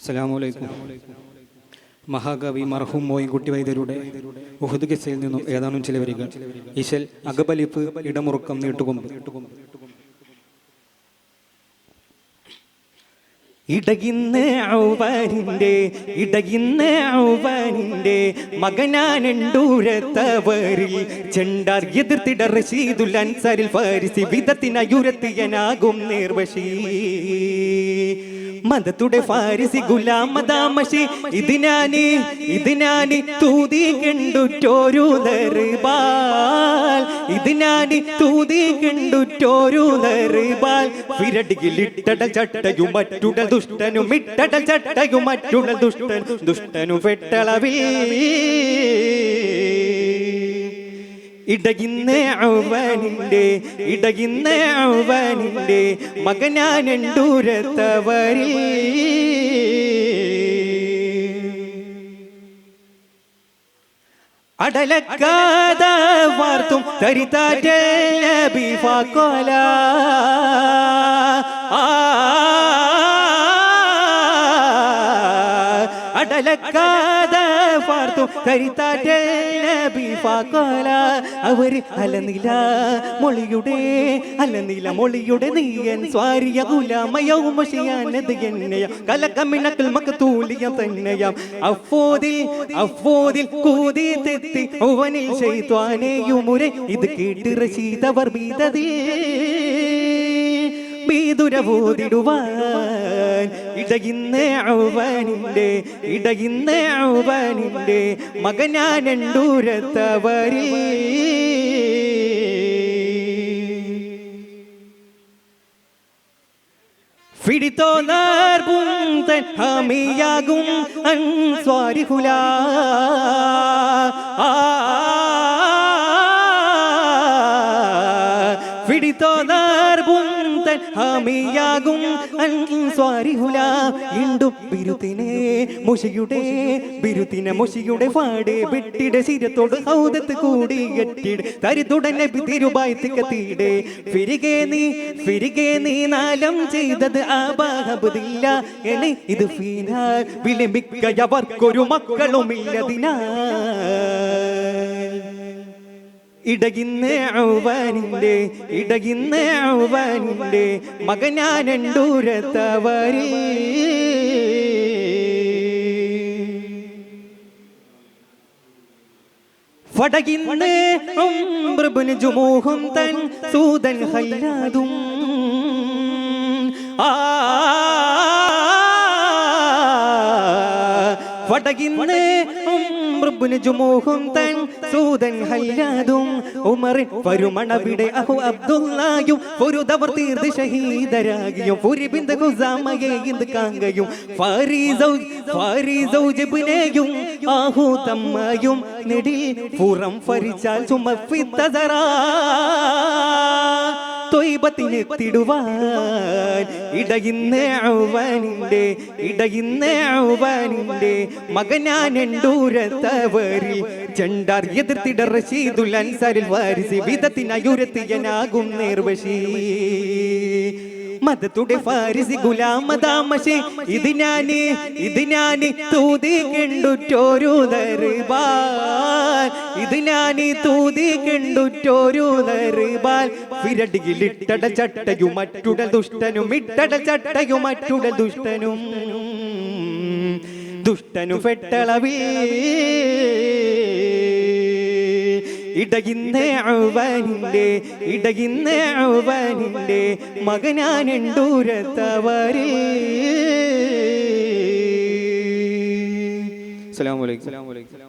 അസ്സലാമു അലൈക്കും. മഹാകവി മർഹൂം മോയിൻകുട്ടി വൈദ്യരുടെ ഉഹദ് ഖിസ്സയിൽ നിന്നും ഏതാനും ചില വരികൾ. ഇശൽ അകബലിപ്പ് ഇടമുറുക്കം നീട്ടുകൊമ്പ്. ഇടകിന്ന് മകനാനണ്ടൂരത്തവരിൽ ചെണ്ടാർ എതിർത്തിട റഷീദുൽ അൻസാരിൽ ഫാരിസി വിധത്തിനയുരത്തിയനാകും നേർവശി മതത്തുടെ ഫാരിസി ഗുലാമദാമശി ഇതിനാനി തൂതി കണ്ടുറ്റോരു ദർബാൽ തൂതി കണ്ടുറ്റോരു ദർബാൽ വിരടിയിലിട്ടടൽ ചട്ടയും മറ്റുടൽ ദുഷ്ടനും ഇട്ടടൽ ചട്ടയും മറ്റുടൽ ദുഷ്ടനും വെട്ടളവിൽ ഇടകിന്ന് ഔവനിന്റെ മകനാനണ്ടൂരത്തവരിൽ അടലക്കാത വാർത്തും തരിതാറ്റൽ നബി ഫാഖല അടലക്കാത വാർത്തും തരിതാറ്റൽ നബി ഫാഖല അവർ അലനില മൊളിയുടെ നീയൻ സ്വാരിയ ഗുലാമയൗമശിയാനത് എന്നെയ കലകമിണക്കൽ മക്തൂലിയ തന്നെയാം അഫ്ഫോദിൽ കൂതി തെത്തി അവനിൽ ശൈത്വാനെയുമുരെ ഇത് കേട്ട് റശീദവർ ബീദുരവോതിടുവാൻ ഇടകിന്ന് ഔവനിന്റെ മകനാനണ്ടൂരത്തവരിൽ ഫിടിത്തോനാർ പുന്തൻ ഹമിയാകും അൻസ്വാരിഹുല ഫിടിത്തോനാർ പുന്തൻ ഹമിയാകും അൻസ്വാരിഹുല ഇണ്ടും ബിരുത്തിനെ ഫാടെ വെട്ടിടെ ശിരത്തോട് ഹൗദത്ത് കൂടി എട്ടിട് തരിതുടനെ തിരുബായത്തിക്കത്തിടെ ഫിരികെ നീ നാലം ചെയ്തത് ആബാഹബദില്ല എന്നെ ഇത് ഫീനാൽ വിളിമിക്കയവർക്കൊരു മക്കളുമില്ലതിനാ ഇടകിന്ന് ഔവനിന്റെ മകനാനണ്ടൂരത്തവരിൽ ഫടകിന്ന് ഉംബ്രബിന് ജുമൂഹും തൻ സൂദൻ ഹല്ലാദും ഫടകിന്ന് ഉംബ്രബിന് ജുമൂഹും തൻ സൂദൻ ഹല്ലാദും ഉമറിൻ വരുമണവിടെ അഹു അബ്ദുല്ലായും ഒരു ദവർ തീർത്ത് ഷഹീദരാകിയും ഫുരിബിന്ദ ഖുസാമയെ ഇന്ത് കാങ്കയും ഫാരിസൗജിബ്നെയും ആഹു തമ്മയും നെടിൽ ഫുറം ഫരിച്ചാൽ സുമഫിത്തസറാ തൊയ്ബത്തിനെത്തിടുവാൻ ഇടകിന്ന് ഔവനിന്റെ മകനാനണ്ടൂരത്തവരിൽ ചെണ്ടാർ എതിർത്തിട റഷീദുൽ അൻസാരിൽ വാരിസി വിധത്തിനയുരത്തിയനാകും നേർവശി മതത്തുടെ ഫാരിസി ഗുലാമദാമശി ഇതിനാനി തൂതി കണ്ടുറ്റോരു ദർബാൽ വിരടിയിലിട്ടട ചട്ടയും മറ്റുടൽ ദുഷ്ടനും ഇട്ടട ചട്ടയും മറ്റുടൽ ദുഷ്ടനും ഫെട്ടളവി ഇടകിന്ന് ഔവനിന്റെ മകനാനണ്ടൂരത്തവരിൽ. അസ്സലാമു അലൈക്കും.